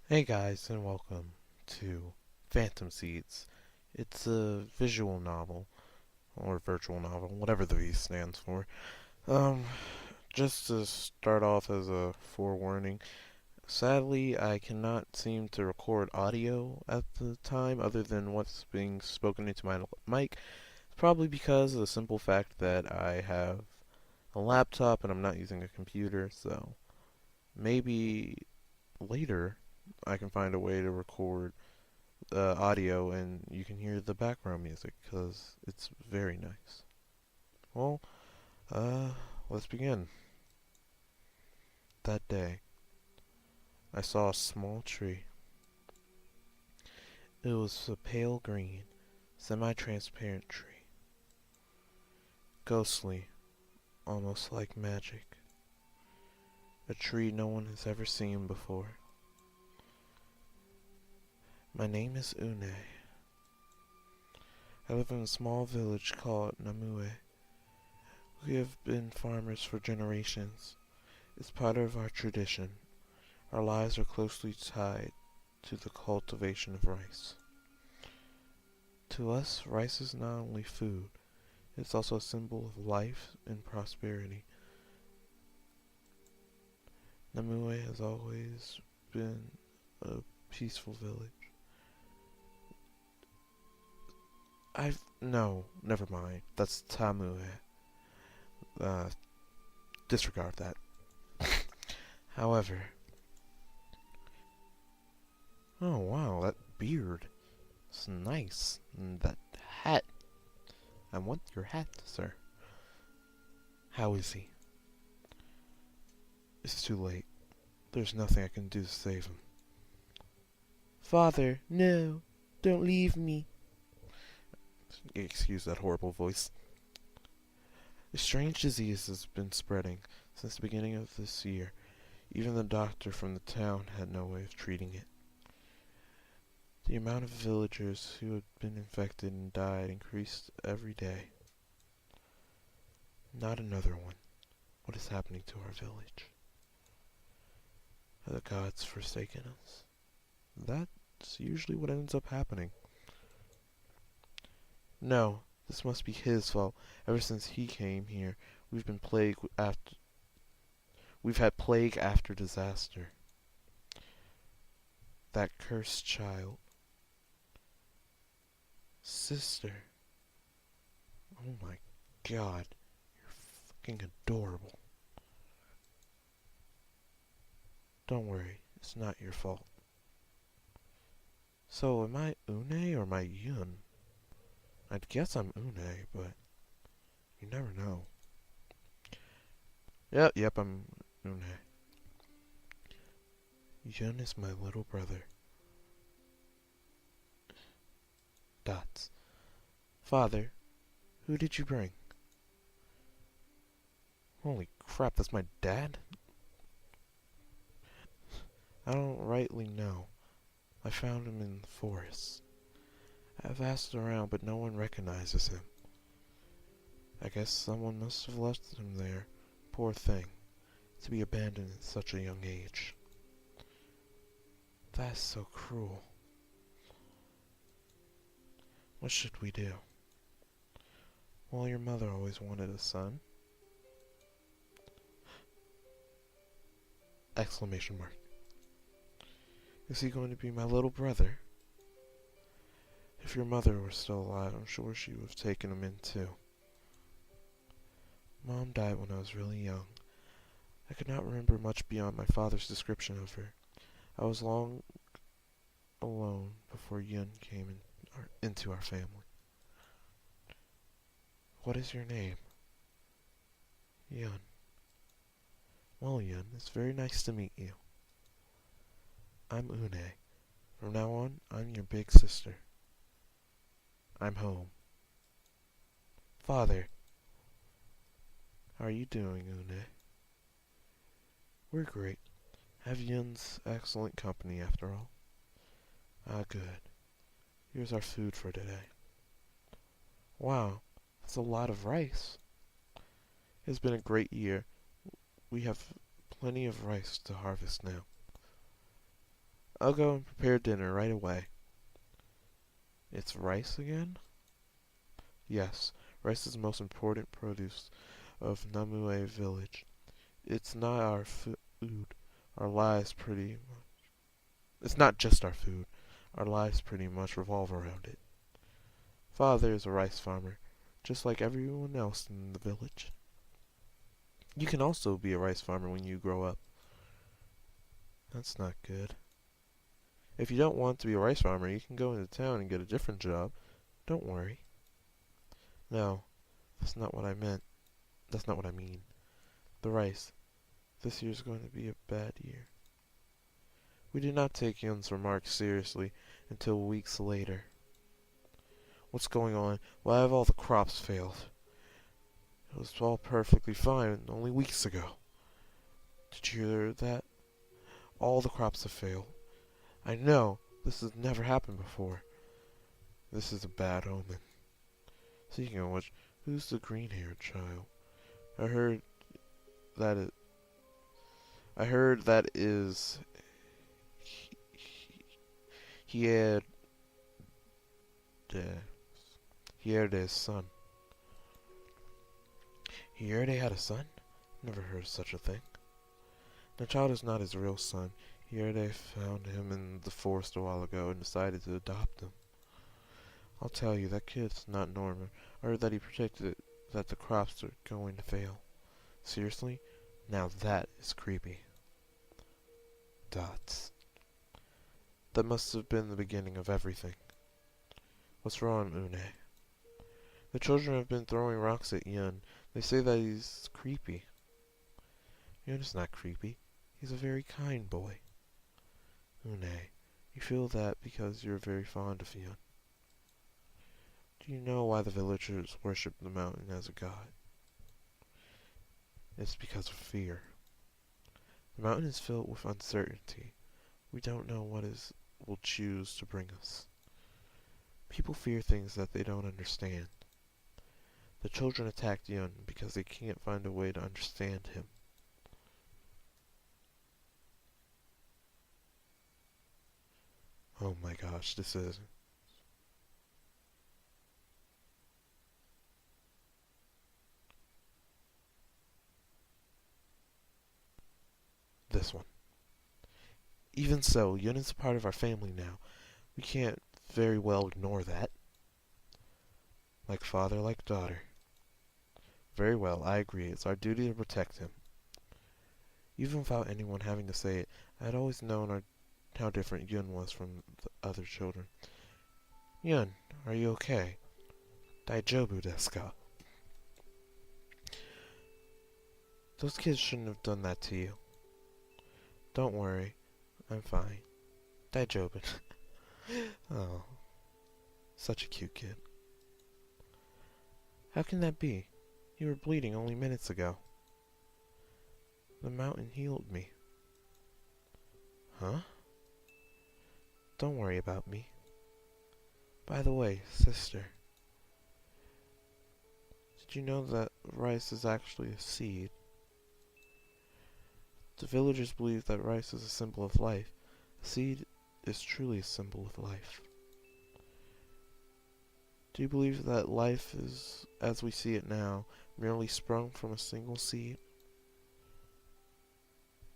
Hey guys, and welcome to Phantom Seeds. It's a visual novel, or virtual novel, whatever the V stands for. Um, just to start off as a forewarning, sadly I cannot seem to record audio at the time other than what's being spoken into my mic. It's probably because of the simple fact that I have a laptop and I'm not using a computer, so maybe later I can find a way to record audio and you can hear the background music because it's very nice. Well, uh, let's begin. That day, I saw a small tree. It was a pale green, semi-transparent tree. Ghostly, almost like magic. A tree no one has ever seen before. My name is Une. I live in a small village called Namue. We have been farmers for generations. It's part of our tradition. Our lives are closely tied to the cultivation of rice. To us, rice is not only food, it's also a symbol of life and prosperity. Namue has always been a peaceful village. No, never mind. That's Tamue. Uh, Disregard that. However, oh wow, that beard. It's nice. And that hat. I want your hat, sir. How is he? It's too late. There's nothing I can do to save him. Father, no, don't leave me. Excuse that horrible voice. A strange disease has been spreading since the beginning of this year. Even the doctor from the town had no way of treating it. The amount of villagers who had been infected and died increased every day. Not another one. What is happening to our village? Are the gods forsaken us? That's usually what ends up happening. No, this must be his fault. Ever since he came here, we've been plagued after we've had plague after disaster. That cursed child. Sister. Oh my god. You're fucking adorable. Don't worry, it's not your fault. So, am I Une or am I Yun? I'd guess I'm Une, but you never know. Yep, I'm Une. Yun is my little brother. Dots. Father, who did you bring? Holy crap, that's my dad? I don't rightly know. I found him in the forest. I've asked around, but no one recognizes him. I guess someone must have left him there. Poor thing. To be abandoned at such a young age. That's so cruel. What should we do? Well, your mother always wanted a son. Exclamation mark. Is he going to be my little brother? If your mother were still alive, I'm sure she would have taken him in too. Mom died when I was really young. I could not remember much beyond my father's description of her. I was long alone before Yun came into our family. What is your name? Yun. Well, Yun, it's very nice to meet you. I'm Une. From now on, I'm your big sister. I'm home. Father, how are you doing, Une? We're great. Have Yun's excellent company after all. Ah, good. Here's our food for today. Wow, that's a lot of rice. It's been a great year. We have plenty of rice to harvest now. I'll go and prepare dinner right away. It's rice again? Yes, rice is the most important produce of Namue village. It's not our food. Our lives pretty It's not just our food. Our lives pretty much revolve around it. Father is a rice farmer, just like everyone else in the village. You can also be a rice farmer when you grow up. That's not good. If you don't want to be a rice farmer, you can go into town and get a different job. Don't worry. No, that's not what I meant. That's not what I mean. The rice. This year's going to be a bad year. We did not take Yun's remarks seriously until weeks later. What's going on? Why have all the crops failed? It was all perfectly fine only weeks ago. Did you hear that? All the crops have failed. I know. This has never happened before. This is a bad omen. Speaking of which, who's the green-haired child? I heard that it. I heard that is. He had. He had his son. He heard he had a son? Never heard of such a thing. The child is not his real son. Here they found him in the forest a while ago and decided to adopt him. I'll tell you, that kid's not normal. I heard that he predicted that the crops are going to fail. Seriously? Now that is creepy. Dots. That must have been the beginning of everything. What's wrong, Une? The children have been throwing rocks at Yun. They say that he's creepy. Yun is not creepy. He's a very kind boy. Une, you feel that because you're very fond of Yun. Do you know why the villagers worship the mountain as a god? It's because of fear. The mountain is filled with uncertainty. We don't know what it will choose to bring us. People fear things that they don't understand. The children attacked Yun because they can't find a way to understand him. Oh my gosh, this is... this one. Even so, Yun is a part of our family now. We can't very well ignore that. Like father, like daughter. Very well, I agree. It's our duty to protect him. Even without anyone having to say it, I had always known how different Yun was from the other children. Yun, are you okay? Daijobu desu ka? Those kids shouldn't have done that to you. Don't worry. I'm fine. Daijobu. Oh, such a cute kid. How can that be? You were bleeding only minutes ago. The mountain healed me. Huh? Don't worry about me. By the way, sister, did you know that rice is actually a seed? The villagers believe that rice is a symbol of life. A seed is truly a symbol of life. Do you believe that life is, as we see it now, merely sprung from a single seed?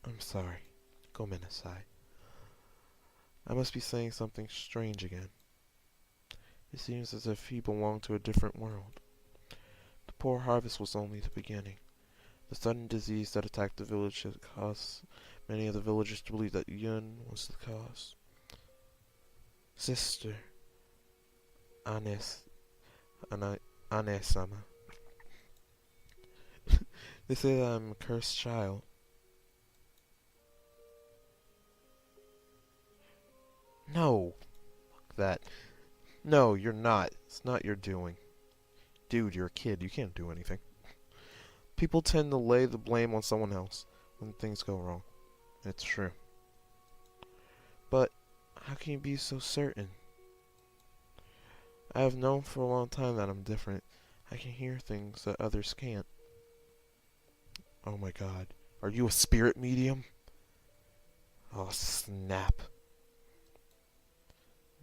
I'm sorry. Gomenasai. I must be saying something strange again. It seems as if he belonged to a different world. The poor harvest was only the beginning. The sudden disease that attacked the village had caused many of the villagers to believe that Yun was the cause. Sister, Ane-sama. They say that I'm a cursed child. No. Fuck that. No, you're not. It's not your doing. Dude, you're a kid. You can't do anything. People tend to lay the blame on someone else when things go wrong. It's true. But how can you be so certain? I have known for a long time that I'm different. I can hear things that others can't. Oh my god. Are you a spirit medium? Oh, snap.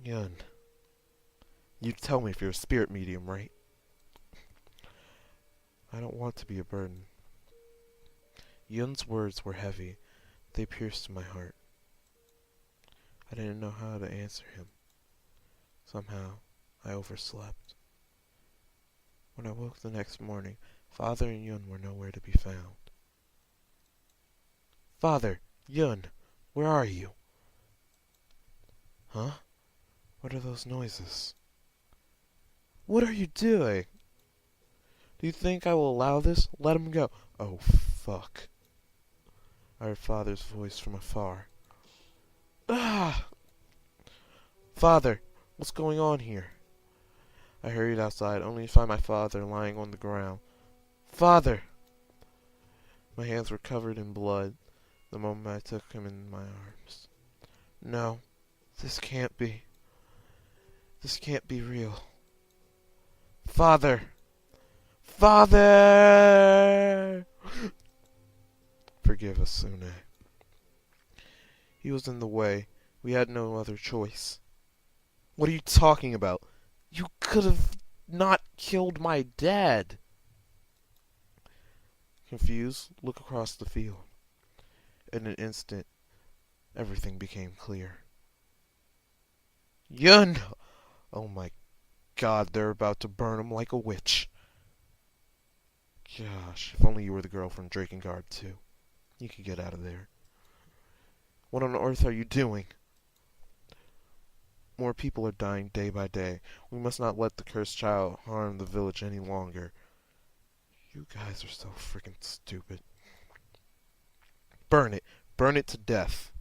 Yun, you tell me if you're a spirit medium, right? I don't want to be a burden. Yun's words were heavy. They pierced my heart. I didn't know how to answer him. Somehow, I overslept. When I woke the next morning, Father and Yun were nowhere to be found. Father! Yun! Where are you? Huh? What are those noises? What are you doing? Do you think I will allow this? Let him go. Oh, fuck. I heard Father's voice from afar. Ah! Father, what's going on here? I hurried outside, only to find my father lying on the ground. Father! My hands were covered in blood the moment I took him in my arms. No, this can't be. This can't be real. Father! Father! Forgive us, Une. He was in the way. We had no other choice. What are you talking about? You could have not killed my dad. Confused, look across the field. In an instant, everything became clear. Yun! Oh my God, they're about to burn him like a witch. Gosh, if only you were the girl from Drakengard 2. You could get out of there. What on earth are you doing? More people are dying day by day. We must not let the cursed child harm the village any longer. You guys are so freaking stupid. Burn it. Burn it to death.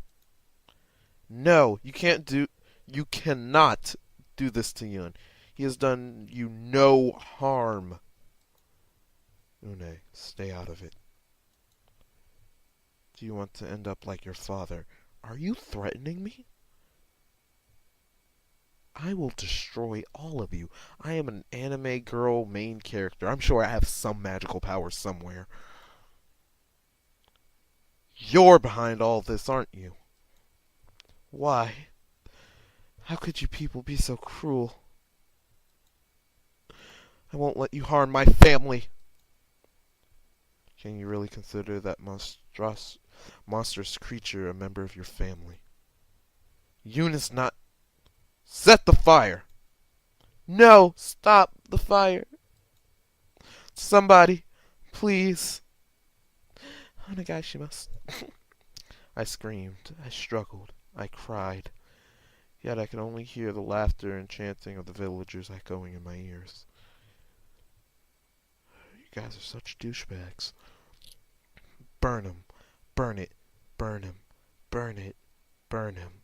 No, you cannot do this to Yun. He has done you no harm. Une, stay out of it. Do you want to end up like your father? Are you threatening me? I will destroy all of you. I am an anime girl main character. I'm sure I have some magical power somewhere. You're behind all this, aren't you? Why? How could you people be so cruel? I won't let you harm my family. Can you really consider that monstrous creature a member of your family? Yun is not... Set the fire! No! Stop the fire! Somebody! Please! Onegaishimasu. I screamed. I struggled. I cried. Yet I could only hear the laughter and chanting of the villagers echoing in my ears. You guys are such douchebags. Burn him. Burn it. Burn him. Burn it. Burn him.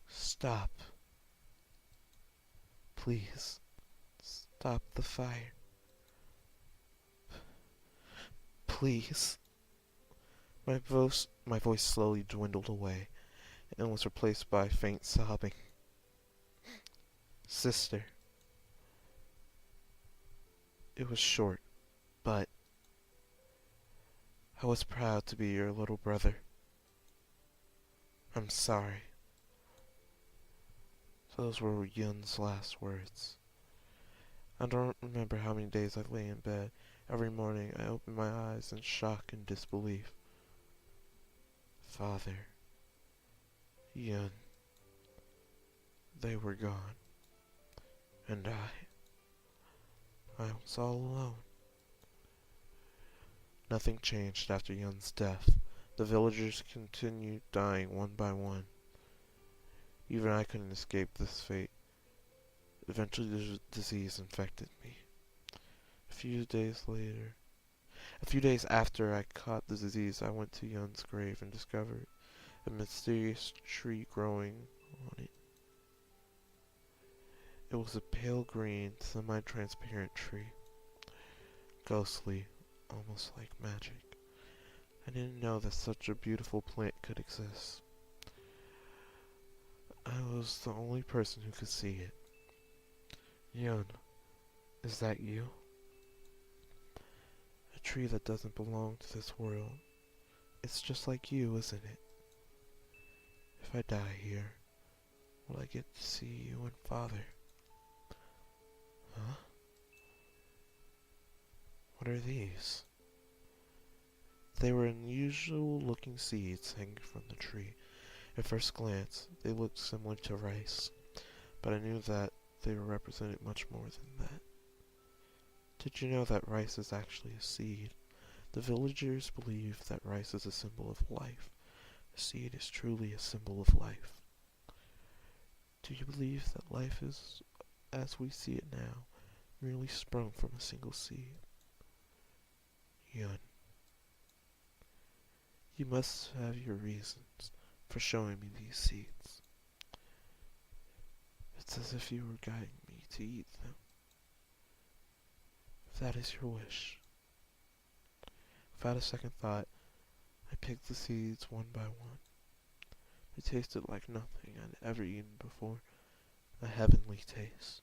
Stop. Please. Stop the fire. Please. My voice slowly dwindled away and was replaced by faint sobbing. Sister. It was short, but I was proud to be your little brother. I'm sorry. Those were Yun's last words. I don't remember how many days I lay in bed. Every morning I opened my eyes in shock and disbelief. Father, Yun, they were gone. And I was all alone. Nothing changed after Yun's death. The villagers continued dying one by one. Even I couldn't escape this fate. Eventually the disease infected me. A few days after I caught the disease, I went to Yun's grave and discovered a mysterious tree growing on it. It was a pale green, semi-transparent tree. Ghostly, almost like magic. I didn't know that such a beautiful plant could exist. I was the only person who could see it. Yun, is that you? A tree that doesn't belong to this world. It's just like you, isn't it? If I die here, will I get to see you and Father? Huh? What are these? They were unusual looking seeds hanging from the tree. At first glance, they looked similar to rice, but I knew that they represented much more than that. Did you know that rice is actually a seed? The villagers believe that rice is a symbol of life. A seed is truly a symbol of life. Do you believe that life is, as we see it now, merely sprung from a single seed? Yun, you must have your reasons for showing me these seeds. It's as if you were guiding me to eat them. If that is your wish. Without a second thought, I picked the seeds one by one. They tasted like nothing I'd ever eaten before, a heavenly taste.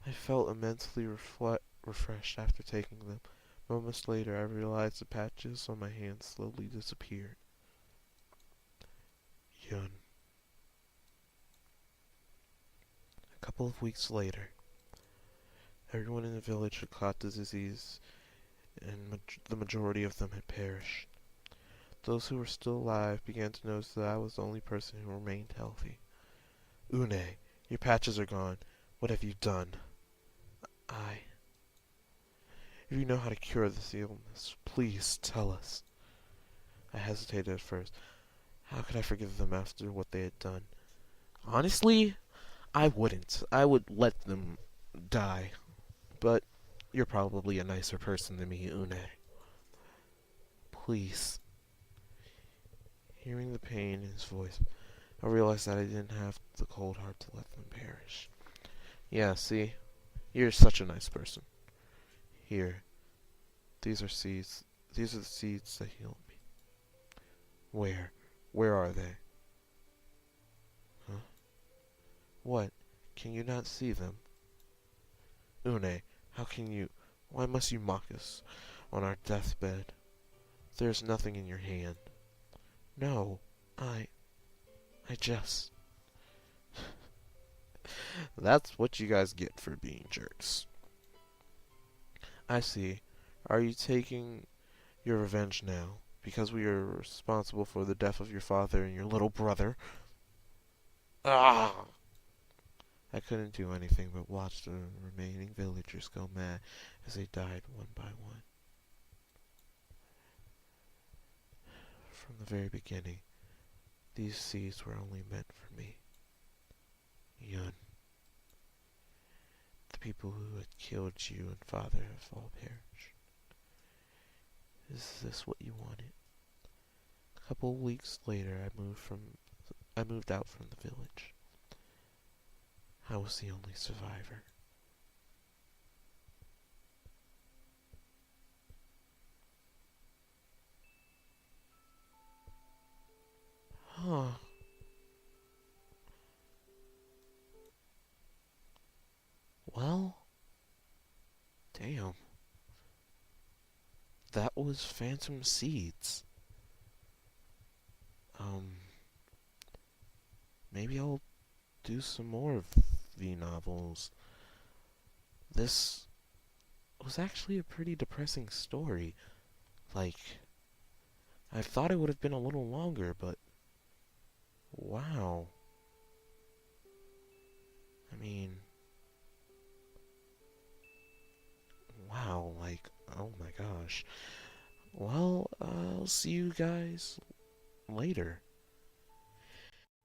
I felt immensely refreshed after taking them. Moments later, I realized the patches on my hands slowly disappeared. Yun. A couple of weeks later, everyone in the village had caught the disease, and the majority of them had perished. Those who were still alive began to notice that I was the only person who remained healthy. Une, your patches are gone. What have you done? If you know how to cure this illness, please tell us. I hesitated at first. How could I forgive them after what they had done? Honestly, I wouldn't. I would let them die. But you're probably a nicer person than me, Une. Please. Hearing the pain in his voice, I realized that I didn't have the cold heart to let them perish. Yeah, see? You're such a nice person. Here, these are seeds. These are the seeds that healed me. Where? Where are they? Huh? What? Can you not see them? Une, how can you... Why must you mock us on our deathbed? There is nothing in your hand. No, I just... That's what you guys get for being jerks. I see. Are you taking your revenge now? Because we are responsible for the death of your father and your little brother? Ah! I couldn't do anything but watch the remaining villagers go mad as they died one by one. From the very beginning, these seeds were only meant for me. Yun. The people who had killed you and father have all perished. Is this what you wanted? A couple of weeks later, I moved out from the village. I was the only survivor. Huh. Well, damn. That was Phantom Seeds. Maybe I'll do some more of the novels. This was actually a pretty depressing story. Like, I thought it would have been a little longer, but wow. I mean, wow, like, oh my gosh. Well, I'll see you guys later.